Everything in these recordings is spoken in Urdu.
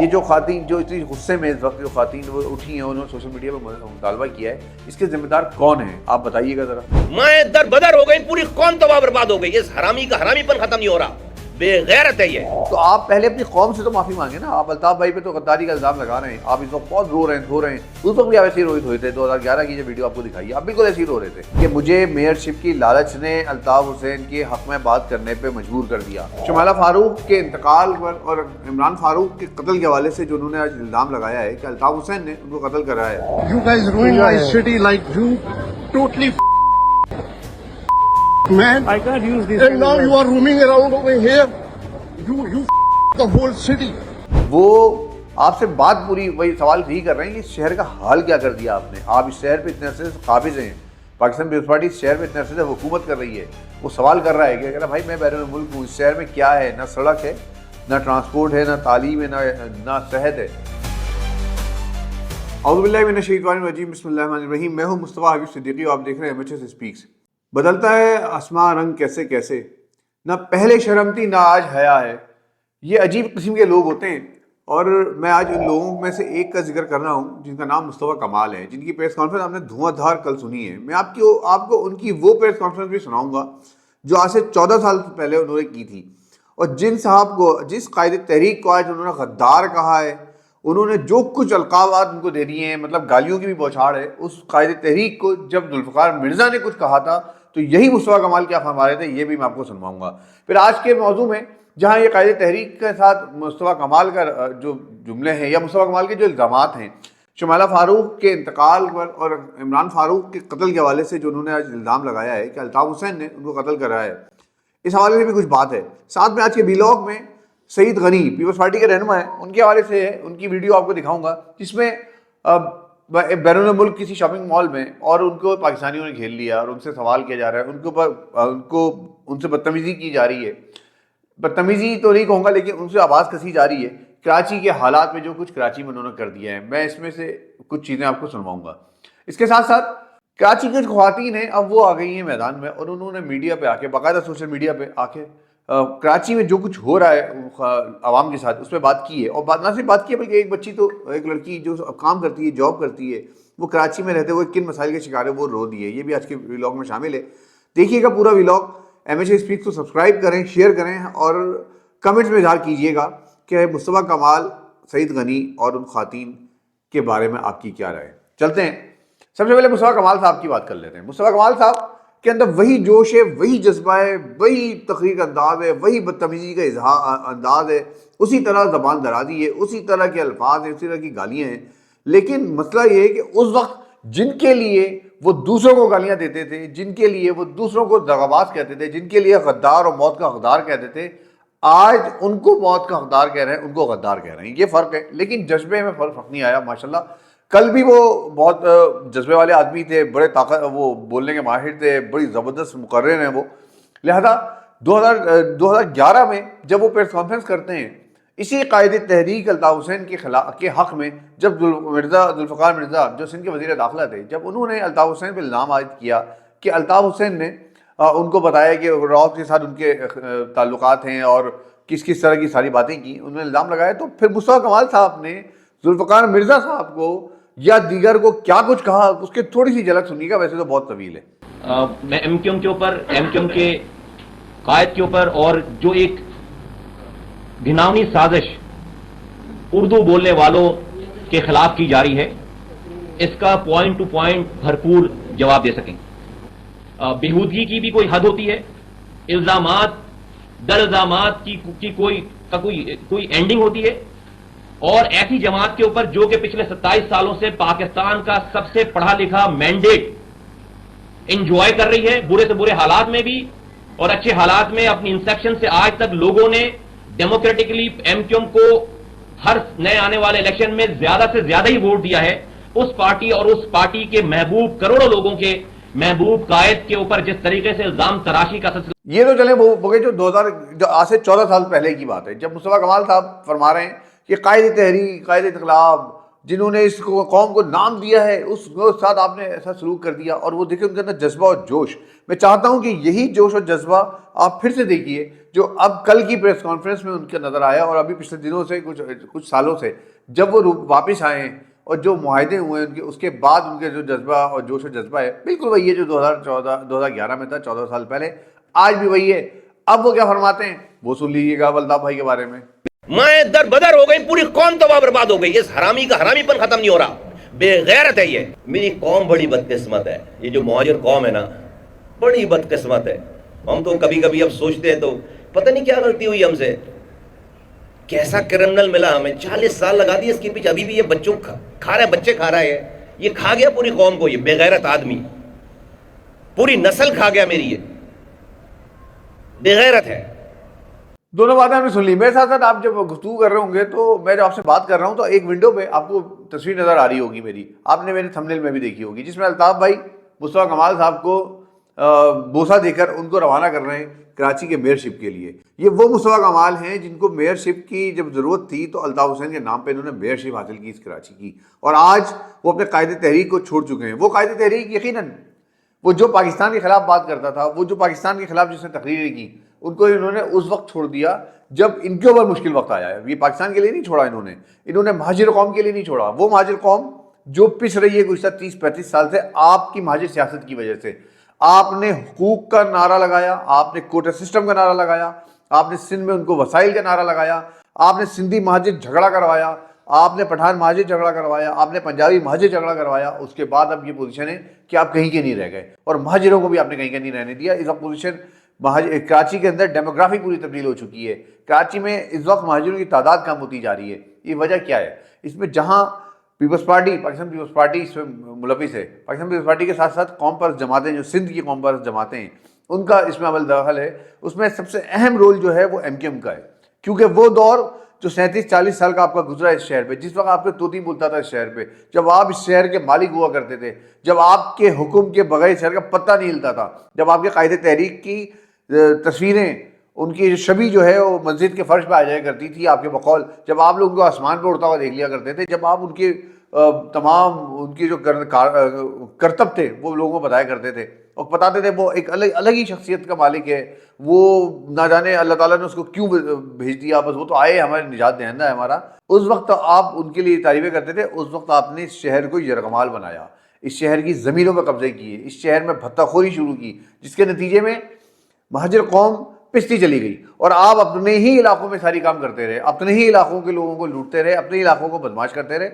یہ جو خواتین جو اتنی غصے میں اس وقت جو خواتین وہ اٹھی ہیں انہوں نے سوشل میڈیا پہ مطالبہ کیا ہے، اس کے ذمہ دار کون ہیں آپ بتائیے گا ذرا۔ مائیں در بدر ہو گئی، پوری قوم تباہ برباد ہو گئی، اس حرامی کا حرامی پن ختم نہیں ہو رہا، بے غیرت ہے یہ۔ تو آپ پہلے اپنی قوم سے تو معافی مانگیں نا، آپ الطاف بھائی پہ تو غداری کا الزام لگا رہے ہیں، آپ اس وقت بہت رو رہے ہیں۔ اس وقت بھی آپ ایسے ہی روئے تھے، 2011 کی جو ویڈیو آپ کو دکھائی آپ بالکل ایسے ہی رو رہے تھے کہ مجھے میئرشپ کی لالچ نے الطاف حسین کے حق میں بات کرنے پہ مجبور کر دیا۔ شمالہ فاروق کے انتقال پر اور عمران فاروق کے قتل کے حوالے سے جو انہوں نے آج الزام لگایا ہے کہ الطاف حسین نے ان کو قتل کرایا ہے۔ You guys ruined my city, like you totally man. I can't use these. And now you are roaming around over here. You the whole city. وہ آپ سے بات پوری وہی سوال یہی کر رہے ہیں کہ اس شہر کا حال کیا کر دیا آپ نے، آپ اس شہر پہ اتنے عرصے سے قابض ہیں، پاکستان پیپلز پارٹی اس شہر پہ اتنے عرصے سے حکومت کر رہی ہے، وہ سوال کر رہا ہے کہ کہہ رہا بھائی میں بیرون ملک ہوں، اس شہر میں کیا ہے، نہ سڑک ہے، نہ ٹرانسپورٹ ہے، نہ تعلیم ہے، نہ صحت ہے۔ اعوذ باللہ من الشیطان الرجیم، بسم اللہ الرحمن الرحیم۔ میں ہوں مصطفیٰ حبیب صدیقی اور آپ دیکھ رہے ہیں ایمچس اسپیکس۔ بدلتا ہے آسماں رنگ کیسے کیسے، نہ پہلے شرم تھی نہ آج حیا ہے۔ یہ عجیب قسم کے لوگ ہوتے ہیں اور میں آج ان لوگوں میں سے ایک کا ذکر کر رہا ہوں جن کا نام مصطفیٰ کمال ہے، جن کی پریس کانفرنس آپ نے دھواں دھار کل سنی ہے۔ میں آپ کو ان کی وہ پریس کانفرنس بھی سناؤں گا جو آج سے 14 سال پہلے انہوں نے کی تھی، اور جن صاحب کو، جس قائد تحریک کو آج انہوں نے غدار کہا ہے، انہوں نے جو کچھ القابات ان کو دے دیے ہیں، مطلب گالیوں کی بھی بوچھاڑ ہے، اس قائد تحریک کو جب ذوالفقار مرزا نے کچھ کہا تھا تو یہی مصطفیٰ کمال کیا فرما رہے تھے، یہ بھی میں آپ کو سنواؤں گا۔ پھر آج کے موضوع میں جہاں یہ قائد تحریک کے ساتھ مصطفیٰ کمال کا جو جملے ہیں یا مصطفیٰ کمال کے جو الزامات ہیں شمالہ فاروق کے انتقال پر اور عمران فاروق کے قتل کے حوالے سے جو انہوں نے آج الزام لگایا ہے کہ الطاف حسین نے ان کو قتل کرایا ہے، اس حوالے سے بھی کچھ بات ہے۔ ساتھ میں آج کے ویلاگ میں سعید غنی پیپلز پارٹی کے رہنما ہیں، ان کے حوالے سے ہے، ان کی ویڈیو آپ کو دکھاؤں گا جس میں بیرون ملک کسی شاپنگ مال میں اور ان کو پاکستانیوں نے گھیر لیا اور ان سے سوال کیا جا رہا ہے، ان سے بدتمیزی کی جا رہی ہے، بدتمیزی تو نہیں کہوں گا لیکن ان سے آواز کسی جا رہی ہے کراچی کے حالات میں، جو کچھ کراچی میں انہوں نے کر دیا ہے۔ میں اس میں سے کچھ چیزیں آپ کو سنواؤں گا۔ اس کے ساتھ ساتھ کراچی کی جو خواتین ہیں اب وہ آ گئی ہیں میدان میں اور انہوں نے میڈیا پہ آ کے، باقاعدہ سوشل میڈیا پہ آ کے کراچی میں جو کچھ ہو رہا ہے عوام کے ساتھ اس پہ بات کی ہے، اور نہ صرف بات کی ہے بلکہ ایک بچی تو، ایک لڑکی جو کام کرتی ہے، جاب کرتی ہے، وہ کراچی میں رہتے ہوئے کن مسائل کے شکار ہے وہ رو دی ہے۔ یہ بھی آج کے ویلاگ میں شامل ہے، دیکھیے گا پورا ویلاگ۔ ایمچس اسپیکس کو سبسکرائب کریں، شیئر کریں اور کمنٹس میں اظہار کیجیے گا کہ مصطفیٰ کمال، سعید غنی اور ان خواتین کے بارے میں آپ کی کیا رائے۔ چلتے ہیں، سب سے پہلے مصطفیٰ کمال صاحب کی بات کر لیتے ہیں۔ مصطفیٰ کمال صاحب کے اندر وہی جوش ہے، وہی جذبہ ہے، وہی تقریر کا انداز ہے، وہی بدتمیزی کا انداز ہے، اسی طرح زبان درازی ہے، اسی طرح کے الفاظ ہیں، اسی طرح کی گالیاں ہیں۔ لیکن مسئلہ یہ ہے کہ اس وقت جن کے لیے وہ دوسروں کو گالیاں دیتے تھے، جن کے لیے وہ دوسروں کو دغاباز کہتے تھے، جن کے لیے غدار اور موت کا حقدار کہتے تھے، آج ان کو موت کا حقدار کہہ رہے ہیں، ان کو غدار کہہ رہے ہیں۔ یہ فرق ہے، لیکن جذبے میں فرق نہیں آیا ماشاءاللہ۔ کل بھی وہ بہت جذبے والے آدمی تھے، بڑے طاقت، وہ بولنے کے ماہر تھے، بڑی زبردست مقرر ہیں وہ، لہذا 2011 میں جب وہ پریس کانفرنس کرتے ہیں اسی قائد تحریک الطاف حسین کے حق میں، جب ذوالفقار مرزا جو سندھ کے وزیر داخلہ تھے، جب انہوں نے الطاف حسین پہ الزام عائد کیا کہ الطاف حسین نے ان کو بتایا کہ راؤت کے ساتھ ان کے تعلقات ہیں اور کس کس طرح کی ساری باتیں کی، انہوں نے الزام لگایا، تو پھر مصطفیٰ کمال صاحب نے ذوالفقار مرزا صاحب کو یا دیگر کو کیا کچھ کہا، اس کی تھوڑی سی جھلک سنیے گا، ویسے تو بہت طویل ہے۔ میں ایم کیو ایم کے اوپر، ایم کیو ایم کے قائد کے اوپر، اور جو ایک گھناؤنی سازش اردو بولنے والوں کے خلاف کی جا رہی ہے، اس کا پوائنٹ ٹو پوائنٹ بھرپور جواب دے سکیں۔ بےہودگی کی بھی کوئی حد ہوتی ہے، الزامات در الزامات کی کوئی اینڈنگ ہوتی ہے، اور ایسی جماعت کے اوپر جو کہ پچھلے 27 سالوں سے پاکستان کا سب سے پڑھا لکھا مینڈیٹ انجوائے کر رہی ہے، برے سے برے حالات میں بھی اور اچھے حالات میں۔ اپنی انسیپشن سے آج تک لوگوں نے ڈیموکریٹکلی ایم کیو ایم کو ہر نئے آنے والے الیکشن میں زیادہ سے زیادہ ہی ووٹ دیا ہے۔ اس پارٹی اور اس پارٹی کے محبوب، کروڑوں لوگوں کے محبوب قائد کے اوپر جس طریقے سے الزام تراشی کا سلسلہ، یہ تو چلیں وہ جو آج سے 14 سال پہلے کی بات ہے، جب مصطفیٰ کمال صاحب فرما رہے ہیں کہ قائد تحریک، قائد انقلاب جنہوں نے اس قوم کو نام دیا ہے، اس کے ساتھ آپ نے ایسا سلوک کر دیا. اور وہ دیکھیں ان کے اندر جذبہ اور جوش. میں چاہتا ہوں کہ یہی جوش اور جذبہ آپ پھر سے دیکھیے جو اب کل کی پریس کانفرنس میں ان کے نظر آیا، اور ابھی پچھلے دنوں سے کچھ سالوں سے جب وہ واپس آئے ہیں اور جو معاہدے ہوئے ہیں ان کے، اس کے بعد ان کے جو جذبہ اور جوش و جذبہ ہے بالکل وہی ہے جو 2011 میں تھا، 14 سال پہلے. آج بھی وہی ہے. اب وہ کیا فرماتے ہیں وہ سن لیجیے گا الطاف بھائی کے بارے میں. مائیں در بدر ہو گئی، پوری قوم تباہ برباد ہو گئی. اس حرامی کا حرامی پن ختم نہیں ہو رہا. بے غیرت ہے یہ. میری قوم بڑی بدقسمت ہے. یہ جو مہاجر قوم ہے نا بڑی بدقسمت ہے. ہم تو کبھی کبھی اب سوچتے ہیں تو پتہ نہیں کیا غلطی ہوئی ہم سے، کیسا کرمنل ملا ہمیں. 40 سال لگا دیے اس کے پیچھے، ابھی بھی یہ بچوں کھا رہا ہے، بچے کھا رہا ہے. یہ کھا گیا پوری قوم کو. یہ بے غیرت آدمی پوری نسل کھا گیا میری. یہ بے غیرت ہے. دونوں باتیں ہم نے سن لی. میرے ساتھ ساتھ آپ جب گفتگو کر رہے ہوں گے تو میں جب آپ سے بات کر رہا ہوں تو ایک ونڈو پہ آپ کو تصویر نظر آ رہی ہوگی میری، آپ نے میرے تھمبنیل میں بھی دیکھی ہوگی، جس میں الطاف بھائی مصطفیٰ کمال صاحب کو بوسہ دے کر ان کو روانہ کر رہے ہیں کراچی کے میئرشپ کے لیے. یہ وہ مصطفیٰ کمال ہیں جن کو میئرشپ کی جب ضرورت تھی تو الطاف حسین کے نام پہ انہوں نے میئرشپ حاصل کی اس کراچی کی، اور آج وہ اپنے قائد تحریک کو چھوڑ چکے ہیں. وہ قائد تحریک یقیناً وہ جو پاکستان کے خلاف بات کرتا تھا، وہ جو پاکستان کے خلاف جس نے تقریریں کی، ان کو انہوں نے اس وقت چھوڑ دیا جب ان کے اوپر مشکل وقت آیا ہے. یہ پاکستان کے لیے نہیں چھوڑا انہوں نے مہاجر قوم کے لیے نہیں چھوڑا. وہ مہاجر قوم جو پس رہی ہے گزشتہ 30-35 سال سے آپ کی مہاجر سیاست کی وجہ سے. آپ نے حقوق کا نعرہ لگایا، آپ نے کوٹا سسٹم کا نعرہ لگایا، آپ نے سندھ میں ان کو وسائل کا نعرہ لگایا، آپ نے سندھی مہاجر جھگڑا کروایا، آپ نے پٹھان مہاجر جھگڑا کروایا، آپ نے پنجابی مہاجر جھگڑا کروایا. اس کے بعد اب یہ پوزیشن ہے کہ آپ کہیں کے نہیں رہ گئے، اور مہاجروں کو بھی آپ نے کہیں کے نہیں رہنے دیا. اس وقت پوزیشن کراچی کے اندر ڈیموگرافی پوری تبدیل ہو چکی ہے. کراچی میں اس وقت مہاجروں کی تعداد کم ہوتی جا رہی ہے. یہ وجہ کیا ہے؟ اس میں جہاں people's party, Pakistan people's party اس میں ملوث ہے، پاکستان پیپلز پارٹی کے ساتھ ساتھ قوم پرست جماعتیں جو سندھ کی قوم پرست جماعتیں ہیں ان کا اس میں عمل دخل ہے. اس میں سب سے اہم رول جو ہے وہ ایم کیو ایم کا ہے، کیونکہ وہ دور جو 37-40 سال کا آپ کا گزرا ہے اس شہر پہ، جس وقت آپ کے طوطی بولتا تھا اس شہر پہ، جب آپ اس شہر کے مالک ہوا کرتے تھے، جب آپ کے حکم کے بغیر شہر کا پتہ نہیں ہلتا تھا، جب آپ کے قائد تحریک کی تصویریں، ان کی شبی جو ہے وہ مسجد کے فرش پہ آ جایا کرتی تھی آپ کے بقول، جب آپ لوگ کو آسمان پہ اڑتا ہوا دیکھ لیا کرتے تھے، جب آپ ان کے تمام ان کی جو کرتب تھے وہ لوگوں کو بتایا کرتے تھے اور بتاتے تھے وہ ایک الگ ہی شخصیت کا مالک ہے، وہ نہ جانے اللہ تعالیٰ نے اس کو کیوں بھیج دیا، بس وہ تو آئے ہمارے نجات دہندہ ہے ہمارا. اس وقت آپ ان کے لیے تعریفیں کرتے تھے. اس وقت آپ نے اس شہر کو یرغمال بنایا، اس شہر کی زمینوں پہ قبضے کیے، اس شہر میں بھتہ خوری شروع کی، جس کے نتیجے میں مہاجر قوم پستی چلی گئی، اور آپ اپنے ہی علاقوں میں ساری کام کرتے رہے، اپنے ہی علاقوں کے لوگوں کو لوٹتے رہے، اپنے علاقوں کو بدماش کرتے رہے.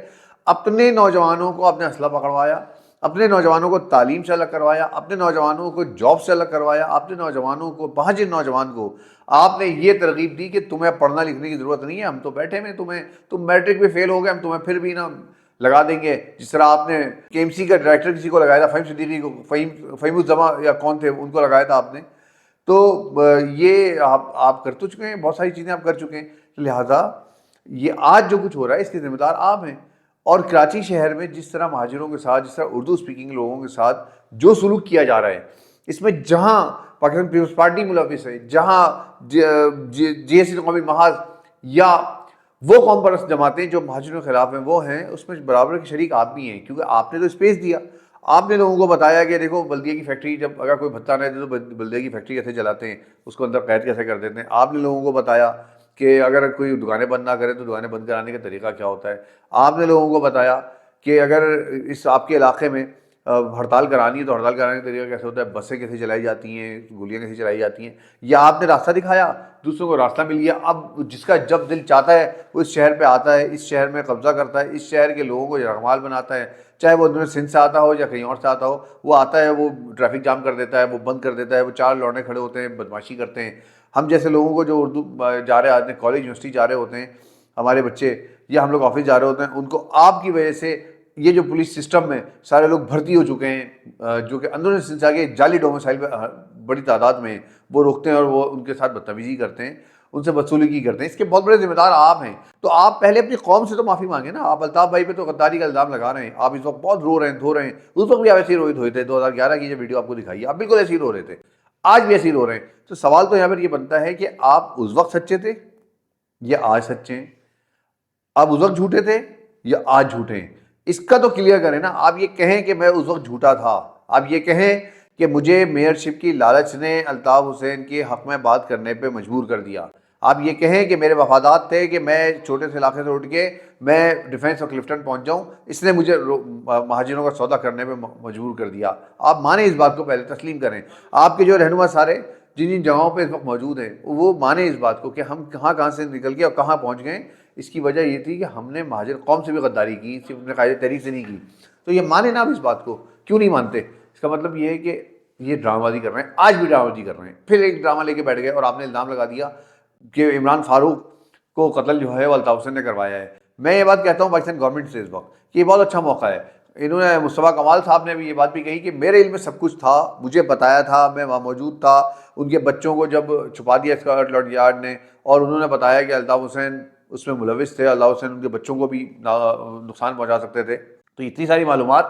اپنے نوجوانوں کو آپ نے اسلحہ پکڑوایا، اپنے نوجوانوں کو تعلیم سے الگ کروایا، اپنے نوجوانوں کو جاب سے الگ کروایا، اپنے نوجوانوں کو، مہاجر نوجوان کو آپ نے یہ ترغیب دی کہ تمہیں پڑھنا لکھنے کی ضرورت نہیں ہے، ہم تو بیٹھے میں تم میٹرک میں فیل ہو گئے، ہم تمہیں پھر بھی نہ لگا دیں گے. جس طرح آپ نے کے ایم سی کا ڈائریکٹر کسی کو لگایا تھا، فہیم صدیقی کو، فہیم الزما یا کون تھے ان کو لگایا تھا آپ نے. تو یہ آپ کر تو چکے ہیں، بہت ساری چیزیں آپ کر چکے ہیں. لہٰذا یہ آج جو کچھ ہو رہا ہے اس کے ذمہ دار آپ ہیں. اور کراچی شہر میں جس طرح مہاجروں کے ساتھ، جس طرح اردو اسپیکنگ لوگوں کے ساتھ جو سلوک کیا جا رہا ہے، اس میں جہاں پاکستان پیپلز پارٹی ملوث ہے، جہاں جی ایس سی قومی محاذ یا وہ قوم پرست جماعتیں جو مہاجروں کے خلاف ہیں وہ ہیں، اس میں برابر کے شریک آپ بھی ہیں، کیونکہ آپ نے تو اسپیس دیا. آپ نے لوگوں کو بتایا کہ دیکھو بلدیہ کی فیکٹری، جب اگر کوئی بھتہ نہ دے تو بلدیہ کی فیکٹری کیسے چلاتے ہیں، اس کو اندر قید کیسے کر دیتے ہیں. آپ نے لوگوں کو بتایا کہ اگر کوئی دکانیں بند نہ کرے تو دکانیں بند کرانے کا طریقہ کیا ہوتا ہے. آپ نے لوگوں کو بتایا کہ اگر اس آپ کے علاقے میں ہڑتال کرانی ہے تو ہڑتال کرانے کا طریقہ کیسے ہوتا ہے، بسیں کیسے چلائی جاتی ہیں، گولیاں کیسے چلائی جاتی ہیں. یا آپ نے راستہ دکھایا، دوسروں کو راستہ مل گیا. اب جس کا جب دل چاہتا ہے وہ اس شہر پہ آتا ہے، اس شہر میں قبضہ کرتا ہے، اس شہر کے لوگوں کو یرغمال بناتا ہے، چاہے وہ اندر سندھ سے آتا ہو یا کہیں اور سے آتا ہو. وہ آتا ہے، وہ ٹریفک جام کر دیتا ہے، وہ بند کر دیتا ہے، وہ 4 لوڑے کھڑے ہوتے ہیں، بدماشی کرتے ہیں. ہم جیسے لوگوں کو جو اردو جا رہے آتے ہیں، کالج یونیورسٹی جا رہے ہوتے ہیں ہمارے بچے، یا ہم لوگ آفس جا رہے ہوتے ہیں، ان کو آپ کی وجہ سے یہ جو پولیس سسٹم میں سارے لوگ بھرتی ہو چکے ہیں جو کہ اندرون سندھ سے آگے جعلی ڈومسائل پہ بڑی تعداد میں وہ روکتے ہیں اور وہ ان کے ساتھ بدتمیزی کرتے ہیں، ان سے بدسلوکی کرتے ہیں. اس کے بہت بڑے ذمہ دار آپ ہیں. تو آپ پہلے اپنی قوم سے تو معافی مانگیں نا. آپ الطاف بھائی پہ تو غداری کا الزام لگا رہے ہیں، آپ اس وقت بہت رو رہے ہیں، دھو رہے ہیں. اس وقت بھی آپ ایسے ہی روئے تھے. 2011 کی جو ویڈیو آپ کو دکھائی ہے آپ بالکل ایسے ہی رو رہے تھے، آج بھی ایسے ہی رو رہے ہیں. تو سوال تو یہاں پر یہ بنتا ہے کہ آپ اس وقت سچے تھے یا آج سچے ہیں؟ آپ اس وقت جھوٹے تھے یا آج جھوٹے ہیں؟ اس کا تو کلیئر کریں نا. آپ یہ کہیں کہ میں اس وقت جھوٹا تھا, آپ یہ کہیں کہ مجھے میئرشپ کی لالچ نے الطاف حسین کے حق میں بات کرنے پہ مجبور کر دیا, آپ یہ کہیں کہ میرے مفادات تھے کہ میں چھوٹے سے علاقے سے اٹھ کے میں ڈیفینس اور کلفٹن پہنچ جاؤں, اس نے مجھے مہاجروں کا سودا کرنے پہ مجبور کر دیا. آپ مانیں اس بات کو, پہلے تسلیم کریں. آپ کے جو رہنما سارے جن جن جگہوں پہ اس وقت موجود ہیں وہ مانیں اس بات کو کہ ہم کہاں سے نکل کے اور کہاں پہنچ گئے. اس کی وجہ یہ تھی کہ ہم نے مہاجر قوم سے بھی غداری کی, صرف اپنے قائد تحریک سے نہیں کی. تو یہ مانیں نا آپ اس بات کو, کیوں نہیں مانتے؟ اس کا مطلب یہ ہے کہ یہ ڈرامہ بازی کر رہے ہیں, آج بھی ڈرامہ بازی کر رہے ہیں. پھر ایک ڈرامہ لے کے بیٹھ گئے اور آپ نے الزام لگا دیا کہ عمران فاروق کو قتل جو ہے وہ الطاف حسین نے کروایا ہے. میں یہ بات کہتا ہوں پاکستان گورنمنٹ سے اس وقت کہ یہ بہت اچھا موقع ہے. انہوں نے مصطفیٰ کمال صاحب نے بھی یہ بات بھی کہی کہ میرے علم میں سب کچھ تھا, مجھے بتایا تھا, میں وہاں موجود تھا. ان کے بچوں کو جب چھپا دیا اسکاٹ یارڈ نے اور انہوں نے بتایا کہ الطاف حسین اس میں ملوث تھے, الطاف حسین ان کے بچوں کو بھی نقصان پہنچا سکتے تھے. تو اتنی ساری معلومات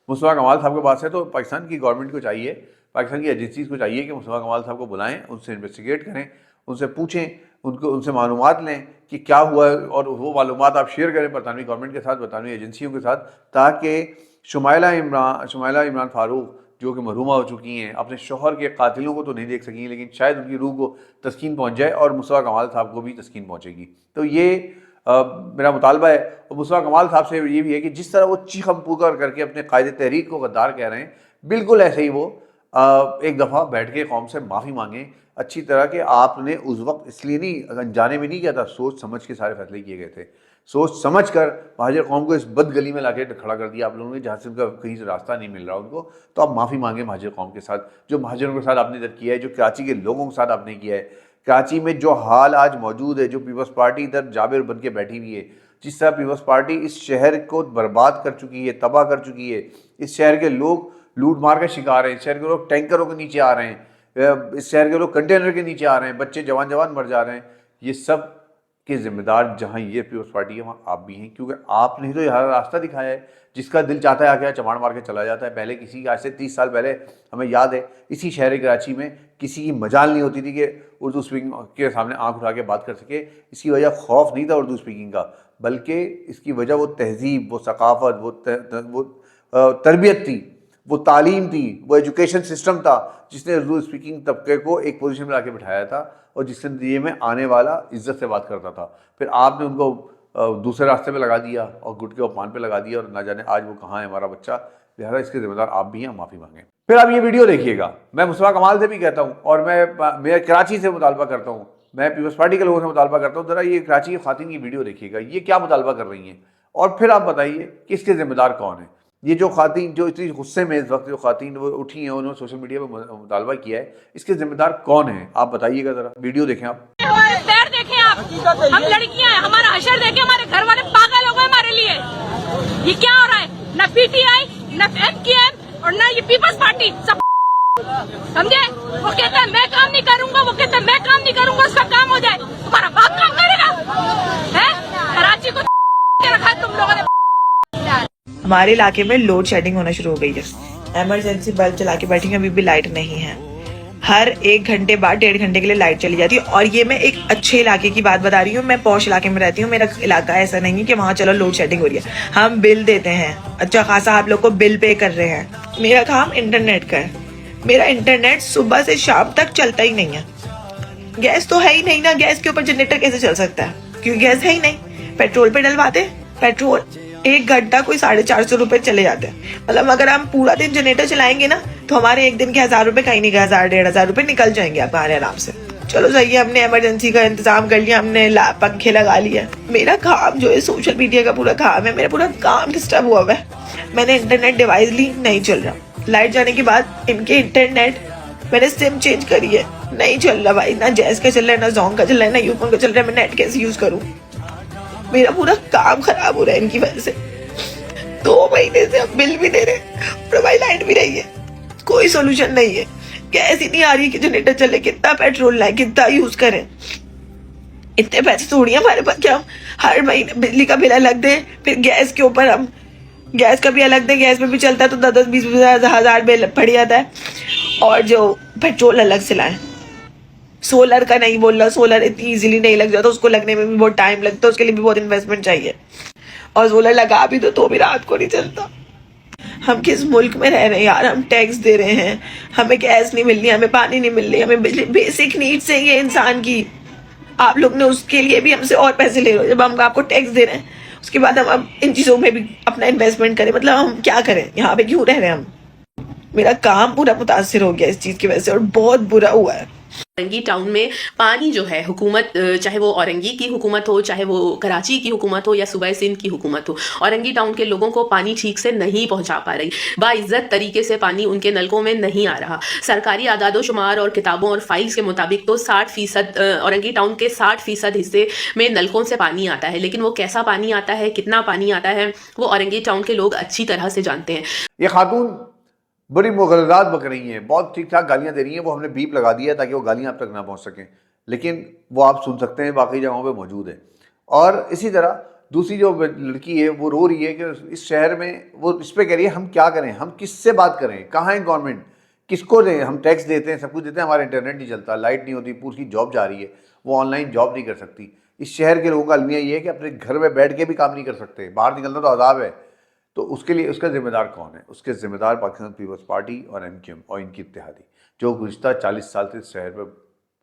مصطفیٰ کمال صاحب کے پاس ہے. تو پاکستان کی گورنمنٹ کو چاہیے, پاکستان کی ایجنسیز کو چاہیے کہ مصطفیٰ کمال صاحب کو بلائیں, ان سے انویسٹیگیٹ کریں, ان سے پوچھیں, ان سے معلومات لیں کہ کیا ہوا ہے, اور وہ معلومات آپ شیئر کریں برطانوی گورنمنٹ کے ساتھ, برطانوی ایجنسیوں کے ساتھ, تاکہ شمائلہ عمران فاروق جو کہ مرحومہ ہو چکی ہیں, اپنے شوہر کے قاتلوں کو تو نہیں دیکھ سکیں لیکن شاید ان کی روح کو تسکین پہنچ جائے اور مصطفیٰ کمال صاحب کو بھی تسکین پہنچے گی. تو یہ میرا مطالبہ ہے. اور مصطفیٰ کمال صاحب سے یہ بھی ہے کہ جس طرح وہ چیخم پکار کر کے اپنے قائد تحریک کو غدار کہہ رہے ہیں, بالکل ایسے ہی وہ ایک دفعہ بیٹھ کے قوم سے معافی مانگیں اچھی طرح کہ آپ نے اس وقت اس لیے نہیں انجانے میں نہیں کیا تھا, سوچ سمجھ کے سارے فیصلے کیے گئے تھے. سوچ سمجھ کر مہاجر قوم کو اس بد گلی میں لا کے کھڑا کر دیا آپ لوگوں نے جہاں سے ان کا کہیں سے راستہ نہیں مل رہا ان کو. تو آپ معافی مانگیں مہاجر قوم کے ساتھ, جو مہاجروں کے ساتھ آپ نے ادھر کیا ہے, جو کراچی کے لوگوں کے ساتھ آپ نے کیا ہے. کراچی میں جو حال آج موجود ہے, جو پیپلز پارٹی ادھر جابر بن کے بیٹھی ہوئی ہے, جس طرح پیپلز پارٹی اس شہر کو برباد کر چکی ہے, تباہ کر چکی ہے. اس شہر کے لوگ لوٹ مار کا شکار ہیں, اس شہر کے لوگ ٹینکروں کے نیچے آ رہے ہیں, اس شہر کے لوگ کنٹینر کے نیچے آ رہے ہیں, بچے جوان مر جا رہے ہیں. یہ سب کے ذمہ دار جہاں یہ پیپلز پارٹی ہے وہاں آپ بھی ہیں, کیونکہ آپ نے تو یہ راستہ دکھایا ہے. جس کا دل چاہتا ہے آ کے چماڑ مار کے چلا جاتا ہے. پہلے کسی آج سے 30 سال پہلے ہمیں یاد ہے اسی شہر کراچی میں کسی کی مجال نہیں ہوتی تھی کہ اردو اسپیکنگ کے سامنے آنکھ اٹھا کے بات کر سکے. اس کی وجہ خوف نہیں تھا اردو اسپیکنگ کا, بلکہ اس کی وجہ وہ تہذیب, وہ ثقافت, وہ تربیت تھی, وہ تعلیم تھی, وہ ایجوکیشن سسٹم تھا جس نے اردو اسپیکنگ طبقے کو ایک پوزیشن میں لا کے بٹھایا تھا اور جس کے نتیجے میں آنے والا عزت سے بات کرتا تھا. پھر آپ نے ان کو دوسرے راستے پہ لگا دیا اور گٹکے اور پان پہ لگا دیا, اور نہ جانے آج وہ کہاں ہے ہمارا بچہ. لہٰذا اس کے ذمہ دار آپ بھی ہیں, معافی مانگیں. پھر آپ یہ ویڈیو دیکھیے گا. میں مصطفیٰ کمال سے بھی کہتا ہوں اور میں کراچی سے مطالبہ کرتا ہوں, میں پیپلز پارٹی کے لوگوں سے مطالبہ کرتا ہوں, ذرا یہ کراچی کی خواتین کی ویڈیو دیکھیے گا, یہ کیا مطالبہ کر رہی ہیں, اور پھر آپ بتائیے کہ اس کے ذمہ دار کون ہیں. یہ جو خواتین جو اتنی غصے میں اس وقت جو خواتین وہ اٹھی ہیں, انہوں نے سوشل میڈیا پہ مطالبہ کیا ہے, اس کے ذمہ دار کون ہیں آپ بتائیے گا. ذرا ویڈیو دیکھیں آپ. پیر دیکھیں آپ, ہم لڑکیاں ہیں, ہمارا حشر دیکھیں, ہمارے گھر والے پاگل ہو گئے ہمارے لیے. یہ کیا ہو رہا ہے؟ نہ پی ٹی آئی, نہ ایم کی ایم, اور نہ یہ پیپلز پارٹی, سب سمجھے. وہ کہتا ہے میں کام نہیں کروں گا, وہ کہتا ہے میں کام نہیں کروں گا, اس کا کام ہو جائے. تمہارا باپ کام کرے گا؟ کراچی کو رکھا ہے تم لوگوں نے. ہمارے علاقے میں لوڈ شیڈنگ ہونا شروع ہو گئی ہے. ایمرجنسی بلب چلا کے بیٹھیں گے, ابھی بھی لائٹ نہیں ہے. ہر 1 گھنٹے بعد 1.5 گھنٹے کے لیے لائٹ چلی جاتی ہے. اور یہ میں ایک اچھے علاقے کی بات بتا رہی ہوں, میں پوش علاقے میں رہتی ہوں. میرا علاقہ ایسا نہیں ہے کہ وہاں چلو لوڈ شیڈنگ ہو رہی ہے. ہم بل دیتے ہیں, اچھا خاصا آپ لوگ کو بل پے کر رہے ہیں. میرا کام انٹرنیٹ کا ہے. میرا انٹرنیٹ صبح سے شام تک چلتا ہی نہیں ہے. گیس تو ہے ہی نہیں نا, گیس کے اوپر جنریٹر کیسے چل سکتا ہے کیونکہ گیس ہے ہی نہیں. پیٹرول پہ ڈلواتے, پیٹرول 1 گھنٹہ کوئی 450 روپے چلے جاتے ہیں. مطلب اگر ہم پورا دن جنریٹر چلائیں گے نا تو ہمارے 1 دن کے 1000 روپے کہیں نہیں گئے, 1000-1500 روپے نکل جائیں گے آپ آرام سے. چلو صحیح ہے, ہم نے ایمرجنسی کا انتظام کر لیا, ہم نے پنکھے لگا لیا. میرا کام جو ہے سوشل میڈیا کا پورا کام ہے, میرا پورا کام ڈسٹرب ہوا ہوا ہے. میں نے انٹرنیٹ ڈیوائس لی, نہیں چل رہا. لائٹ جانے کے بعد ان کے انٹرنیٹ میں نے سم چینج کری ہے, نہیں چل رہا بھائی. نہ جیس کا چل رہا ہے, نہ زونگ کا چل رہا ہے, نہ یوفون کا چل رہا ہے. میں نیٹ کیسے یوز کروں؟ میرا پورا کام خراب ہو رہا ہے ان کی وجہ سے. 2 مہینے سے ہم بل بھی دے رہے ہیں اور بھائی لائٹ بھی رہی ہے, کوئی سولوشن نہیں ہے. گیس ہی نہیں آ رہی کہ جنریٹر چلے, کتنا پیٹرول لائے, کتنا یوز کریں. اتنے پیسے تھوڑی ہیں ہمارے پاس کہ ہم ہر مہینے بجلی کا بل الگ دیں, پھر گیس کے اوپر ہم گیس کا بھی الگ دیں. گیس میں بھی چلتا ہے تو 10-20 ہزار بل پڑ جاتا ہے, اور جو پیٹرول الگ سے لائیں. سولر کا نہیں بول رہا, سولر اتنی ایزیلی نہیں لگ جاتا, اس کو لگنے میں بھی بہت ٹائم لگتا ہے, اس کے لیے بھی بہت انویسٹمنٹ چاہیے. اور زولر لگا بھی دو تو بھی رات کو نہیں چلتا. ہم کس ملک میں رہ رہے ہیں یار؟ ہم ٹیکس دے رہے ہیں, ہمیں گیس نہیں مل رہی, ہمیں پانی نہیں مل رہی, ہمیں بجلی, بیسک نیڈس ہیں یہ انسان کی. آپ لوگ نے اس کے لیے بھی ہم سے اور پیسے لے رہے ہو. جب ہم آپ کو ٹیکس دے رہے ہیں اس کے بعد ہم اب ان چیزوں میں بھی اپنا انویسٹمنٹ کریں, مطلب ہم کیا کریں؟ یہاں پہ کیوں رہ رہے ہیں ہم؟ میرا کام پورا متاثر ہو گیا اس چیز کی وجہ سے, اور بہت برا ہوا ہے. اورنگی ٹاؤن میں پانی جو ہے حکومت, چاہے وہ اورنگی کی حکومت ہو, چاہے وہ کراچی کی حکومت ہو یا صوبہ سندھ کی حکومت ہو, اورنگی ٹاؤن کے لوگوں کو پانی ٹھیک سے نہیں پہنچا پا رہی. باعزت طریقے سے پانی ان کے نلکوں میں نہیں آ رہا. سرکاری اعداد و شمار اور کتابوں اور فائلز کے مطابق تو 60% اورنگی ٹاؤن کے 60% حصے میں نلکوں سے پانی آتا ہے, لیکن وہ کیسا پانی آتا ہے, کتنا پانی آتا ہے, وہ اورنگی ٹاؤن کے لوگ اچھی طرح سے جانتے ہیں. یہ خاتون بڑی مغرضات بک رہی ہیں, بہت ٹھیک ٹھاک گالیاں دے رہی ہیں. وہ ہم نے بیپ لگا دیا ہے تاکہ وہ گالیاں آپ تک نہ پہنچ سکیں, لیکن وہ آپ سن سکتے ہیں, باقی جگہوں پہ موجود ہے. اور اسی طرح دوسری جو لڑکی ہے وہ رو رہی ہے کہ اس شہر میں, وہ اس پہ کہہ رہی ہے ہم کیا کریں, ہم کس سے بات کریں, کہاں ہے گورنمنٹ, کس کو دیں, ہم ٹیکس دیتے ہیں, سب کچھ دیتے ہیں, ہمارا انٹرنیٹ نہیں چلتا, لائٹ نہیں ہوتی, پوری جاب جا رہی ہے, وہ آن لائن جاب نہیں کر سکتی. اس شہر کے لوگوں کا المیہ یہ ہے کہ اپنے گھر میں بیٹھ کے بھی کام نہیں کر سکتے, باہر نکلنا تو عذاب ہے. تو اس کے لیے اس کا ذمہ دار کون ہے؟ اس کے ذمہ دار پاکستان پیپلز پارٹی اور MQM اور ان کی اتحادی, جو گزشتہ 40 سال سے اس شہر پر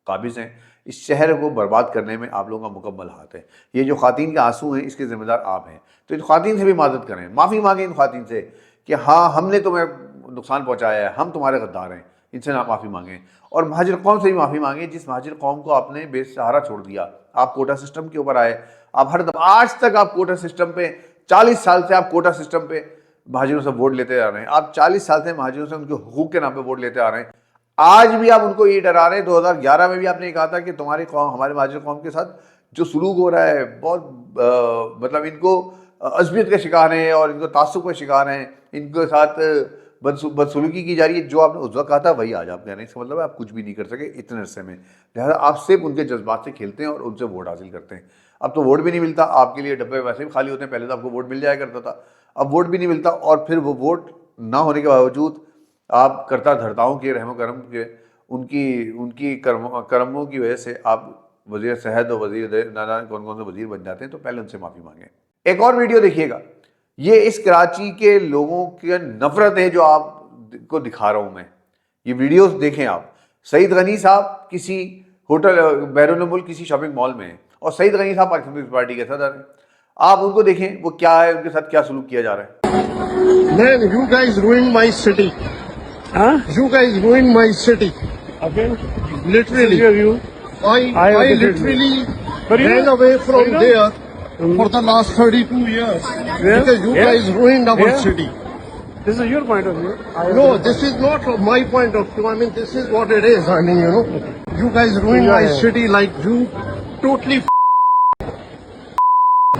قابض ہیں. اس شہر کو برباد کرنے میں آپ لوگوں کا مکمل ہاتھ ہے. یہ جو خواتین کے آنسو ہیں اس کے ذمہ دار آپ ہیں. تو ان خواتین سے بھی معذرت کریں, معافی مانگیں ان خواتین سے کہ ہاں ہم نے تمہیں نقصان پہنچایا ہے, ہم تمہارے غدار ہیں, ان سے معافی مانگیں. اور مہاجر قوم سے بھی معافی مانگیں, جس مہاجر قوم کو آپ نے بے سہارا چھوڑ دیا. آپ کوٹا سسٹم کے اوپر آئے, آپ ہر دفعہ آج تک آپ کوٹا سسٹم پہ 40 سال سے آپ کوٹا سسٹم پہ مہاجروں سے ووٹ لیتے آ رہے ہیں. آپ 40 سال سے مہاجروں سے ان کے حقوق کے نام پہ ووٹ لیتے آ رہے ہیں. آج بھی آپ ان کو یہ ڈرا رہے ہیں. 2011 میں بھی آپ نے کہا تھا کہ تمہاری قوم, ہمارے مہاجر قوم کے ساتھ جو سلوک ہو رہا ہے بہت مطلب ان کو عصبیت کا شکار ہیں اور ان کو تعصب کا شکار ہیں, ان کے ساتھ بدسلوکی کی جا رہی ہے. جو آپ نے اس وقت کہا تھا وہی آج آپ کہہ رہے ہیں. اس کا مطلب ہے آپ کچھ بھی نہیں کر سکے اتنے عرصے میں, لہٰذا آپ صرف ان کے جذبات سے کھیلتے ہیں اور ان سے ووٹ حاصل کرتے ہیں. اب تو ووٹ بھی نہیں ملتا آپ کے لیے, ڈبے ویسے بھی خالی ہوتے ہیں. پہلے تو آپ کو ووٹ مل جایا کرتا تھا, اب ووٹ بھی نہیں ملتا. اور پھر وہ ووٹ نہ ہونے کے باوجود آپ کرتا دھرتاؤں کے رحم و کرم کے ان کی کرموں کی وجہ سے آپ وزیر صحت اور وزیر نہ کون کون سے وزیر بن جاتے ہیں. تو پہلے ان سے معافی مانگیں. ایک اور ویڈیو دیکھیے گا, یہ اس کراچی کے لوگوں کی نفرت ہے جو آپ کو دکھا رہا ہوں میں. یہ ویڈیوز دیکھیں آپ. سعید غنی صاحب کسی ہوٹل بیرون ملک کسی شاپنگ مال میں ہیں, اور سعید غنی صاحب پاکستان پیپلز پارٹی کے صدر ہیں. آپ ان کو دیکھیں وہ کیا ہے, ان کے ساتھ کیا سلوک کیا جا رہا ہے. Man, you guys ruined my city. Huh? You guys ruined my city. Okay. Literally. I literally But you ran know- away from but you know- there for the last 32 years. Yeah. Because you Yeah. guys ruined our Yeah. city. This is your point of view. No, this is not my point of view. I mean, this is what it is. I mean, you know, you guys ruined my Yeah. city like you totally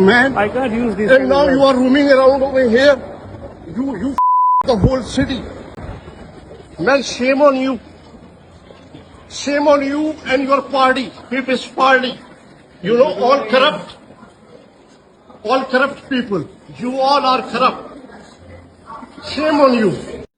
man. I can't use these. And now you are roaming around over here. You the whole city. Man, shame on you. Shame on you and your party, People's Party. You know, all corrupt people. You all are corrupt. Shame on you.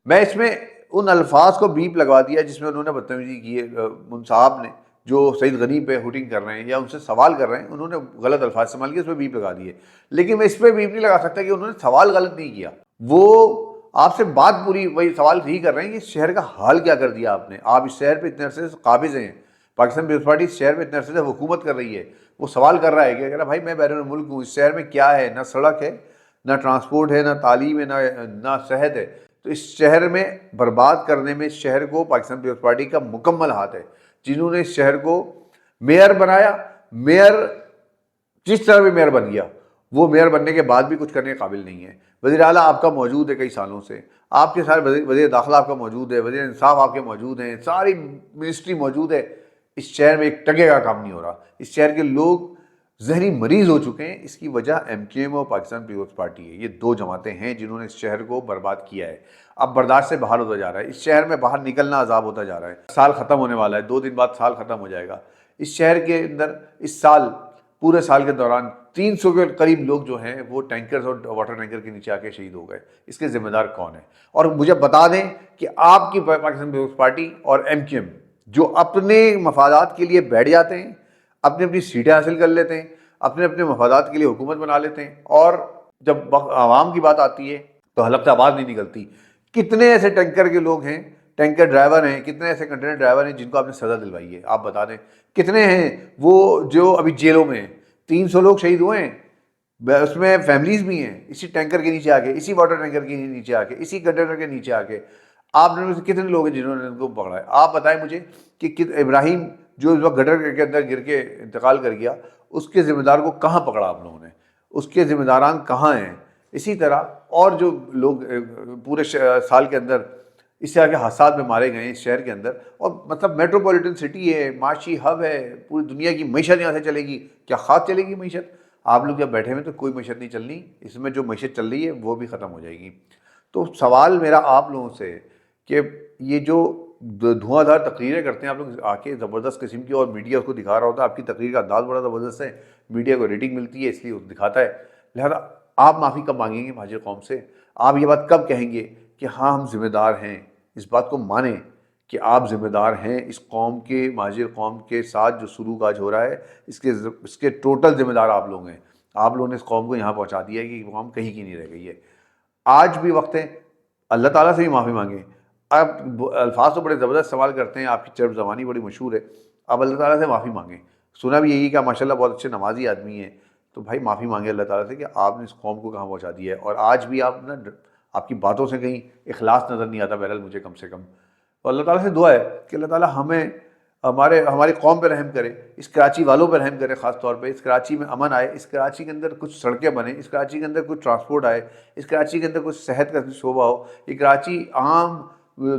میں اس میں ان الفاظ کو بیپ لگوا دیا جس میں انہوں نے بدتمیزی کی ہے. ان صاحب نے جو سعید غنی پہ ہوٹنگ کر رہے ہیں یا ان سے سوال کر رہے ہیں, انہوں نے غلط الفاظ استعمال کیے, اس پہ بیپ لگا دیے. لیکن میں اس پہ بیپ نہیں لگا سکتا کہ انہوں نے سوال غلط نہیں کیا. وہ آپ سے بات پوری وہی سوال یہی کر رہے ہیں کہ اس شہر کا حال کیا کر دیا آپ نے. آپ اس شہر پہ اتنے عرصے سے قابض ہیں, پاکستان پیپلز پارٹی اس شہر پہ اتنے عرصے سے حکومت کر رہی ہے. وہ سوال کر رہا ہے کہ کہہ رہا بھائی میں بیرون ملک ہوں, اس شہر میں کیا ہے, نہ سڑک ہے, نہ ٹرانسپورٹ ہے, نہ تعلیم ہے, نہ صحت ہے. تو اس شہر میں برباد کرنے میں اس شہر کو پاکستان پیپلز پارٹی کا مکمل ہاتھ ہے. جنہوں نے اس شہر کو میئر بنایا, میئر جس طرح بھی میئر بن گیا, وہ میئر بننے کے بعد بھی کچھ کرنے کے قابل نہیں ہے. وزیر اعلیٰ آپ کا موجود ہے کئی سالوں سے, آپ کے سارے وزیر داخلہ آپ کا موجود ہے, وزیر انصاف آپ کے موجود ہیں, ساری منسٹری موجود ہے. اس شہر میں ایک ٹگے کا کام نہیں ہو رہا. اس شہر کے لوگ ذہنی مریض ہو چکے ہیں. اس کی وجہ MQM اور پاکستان پیپلز پارٹی ہے. یہ دو جماعتیں ہیں جنہوں نے اس شہر کو برباد کیا ہے. اب برداشت سے باہر ہوتا جا رہا ہے. اس شہر میں باہر نکلنا عذاب ہوتا جا رہا ہے. سال ختم ہونے والا ہے, 2 دن بعد سال ختم ہو جائے گا. اس شہر کے اندر اس سال پورے سال کے دوران 300 کے قریب لوگ جو ہیں وہ ٹینکرز اور واٹر ٹینکر کے نیچے آ کے شہید ہو گئے. اس کے ذمہ دار کون ہے؟ اور مجھے بتا دیں کہ آپ کی پاکستان پیپلز پارٹی اور MQM جو اپنے مفادات کے لیے بیٹھ جاتے ہیں, اپنی سیٹیں حاصل کر لیتے ہیں, اپنے مفادات کے لیے حکومت بنا لیتے ہیں, اور جب عوام کی بات آتی ہے تو حلق سے آواز نہیں نکلتی. کتنے ایسے ٹینکر کے لوگ ہیں, ٹینکر ڈرائیور ہیں, کتنے ایسے کنٹینر ڈرائیور ہیں جن کو آپ نے سزا دلوائی ہے؟ آپ بتا دیں کتنے ہیں وہ جو ابھی جیلوں میں ہیں؟ 300 لوگ شہید ہوئے ہیں, اس میں فیملیز بھی ہیں, اسی ٹینکر کے نیچے آ کے, اسی واٹر ٹینکر کے نیچے آ کے, اسی کنٹینر کے نیچے آ کے. آپ نے کتنے لوگ ہیں جنہوں نے ان کو پکڑا ہے؟ آپ بتائیں مجھے کہ ابراہیم جو اس وقت گٹر کے اندر گر کے انتقال کر گیا, اس کے ذمہ دار کو کہاں پکڑا آپ لوگوں نے؟ اس کے ذمہ داران کہاں ہیں؟ اسی طرح اور جو لوگ پورے سال کے اندر اس طرح کے حادثات میں مارے گئے ہیں اس شہر کے اندر. اور مطلب میٹروپولیٹن سٹی ہے, معاشی ہب ہے, پوری دنیا کی معیشت یہاں سے چلے گی. کیا خاص چلے گی معیشت؟ آپ لوگ جب بیٹھے ہوئے تو کوئی معیشت نہیں چلنی, اس میں جو معیشت چل رہی ہے وہ بھی ختم ہو جائے گی. تو سوال میرا آپ لوگوں سے کہ یہ جو دھواں دھار تقریریں کرتے ہیں آپ لوگ آ کے زبردست قسم کی, اور میڈیا اس کو دکھا رہا ہوتا ہے, آپ کی تقریر کا انداز بڑا زبردست ہے, میڈیا کو ریٹنگ ملتی ہے اس لیے وہ دکھاتا ہے. لہذا آپ معافی کب مانگیں گے مہاجر قوم سے؟ آپ یہ بات کب کہیں گے کہ ہاں ہم ذمہ دار ہیں؟ اس بات کو مانیں کہ آپ ذمہ دار ہیں. اس قوم کے, مہاجر قوم کے ساتھ جو سلوک آج ہو رہا ہے اس کے ٹوٹل ذمہ دار آپ لوگ ہیں. آپ لوگوں نے اس قوم کو یہاں پہنچا دیا ہے کہ یہ قوم کہیں کی نہیں رہ گئی ہے. آج بھی وقت ہے اللہ تعالیٰ سے بھی معافی مانگیں. آپ الفاظ تو بڑے زبردست استعمال کرتے ہیں, آپ کی چرب زبانی بڑی مشہور ہے, آپ اللہ تعالیٰ سے معافی مانگیں. سنا بھی یہی کہ آپ ماشاء اللہ بہت اچھے نمازی آدمی ہیں, تو بھائی معافی مانگے اللہ تعالیٰ سے کہ آپ نے اس قوم کو کہاں پہنچا دیا ہے. اور آج بھی آپ نا, آپ کی باتوں سے کہیں اخلاص نظر نہیں آتا بہرحال مجھے کم سے کم. تو اللہ تعالیٰ سے دعا ہے کہ اللہ تعالیٰ ہمیں ہماری قوم پہ رحم کرے, اس کراچی والوں پہ رحم کرے, خاص طور پہ اس کراچی میں امن آئے, اس کراچی کے اندر کچھ سڑکیں بنیں, اس کراچی کے اندر کچھ ٹرانسپورٹ آئے, اس کراچی کے اندر کچھ صحت کا شعبہ ہو, یہ کراچی عام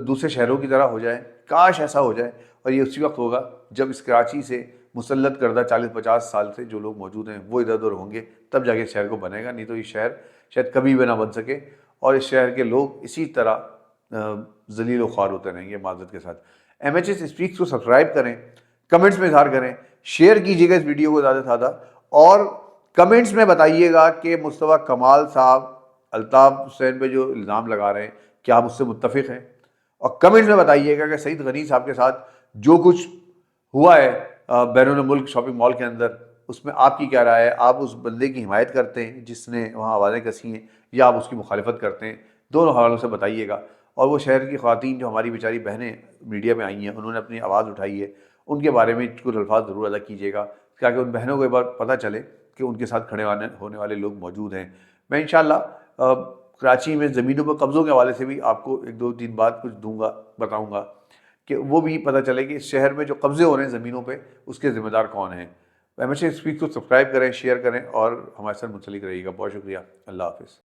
دوسرے شہروں کی طرح ہو جائے. کاش ایسا ہو جائے, اور یہ اسی وقت ہوگا جب اس کراچی سے مسلط کردہ 40-50 سال سے جو لوگ موجود ہیں وہ ادھر ادھر ہوں گے, تب جا کے اس شہر کو بنے گا. نہیں تو یہ شہر شاید کبھی بھی نہ بن سکے, اور اس شہر کے لوگ اسی طرح ذلیل و خوار ہوتے رہیں گے معذرت کے ساتھ. MHS اسپیکس کو سبسکرائب کریں, کمنٹس میں اظہار کریں, شیئر کیجیے گا اس ویڈیو کو زیادہ سے زیادہ, اور کمنٹس میں بتائیے گا کہ مصطفیٰ کمال صاحب الطاف حسین پہ جو الزام لگا رہے ہیں کیا آپ اس سے متفق ہیں. اور کمنٹس میں بتائیے گا کہ سعید غنی صاحب کے ساتھ جو کچھ ہوا ہے بیرون ملک شاپنگ مال کے اندر, اس میں آپ کی کیا رائے ہے؟ آپ اس بندے کی حمایت کرتے ہیں جس نے وہاں آوازیں کسی ہیں, یا آپ اس کی مخالفت کرتے ہیں؟ دونوں حوالوں سے بتائیے گا. اور وہ شہر کی خواتین جو ہماری بیچاری بہنیں میڈیا میں آئی ہیں, انہوں نے اپنی آواز اٹھائی ہے, ان کے بارے میں کچھ الفاظ ضرور ادا کیجیے گا تاکہ ان بہنوں کو ایک بار پتہ چلے کہ ان کے ساتھ کھڑے ہونے والے لوگ موجود ہیں. میں انشاءاللہ کراچی میں زمینوں پر قبضوں کے حوالے سے بھی آپ کو 1-2-3 بات کچھ دوں گا, بتاؤں گا کہ وہ بھی پتہ چلے کہ اس شہر میں جو قبضے ہو رہے ہیں زمینوں پہ اس کے ذمہ دار کون ہیں. MHS اسپیک کو سبسکرائب کریں, شیئر کریں, اور ہمارے ساتھ منسلک رہیے گا. بہت شکریہ. اللہ حافظ.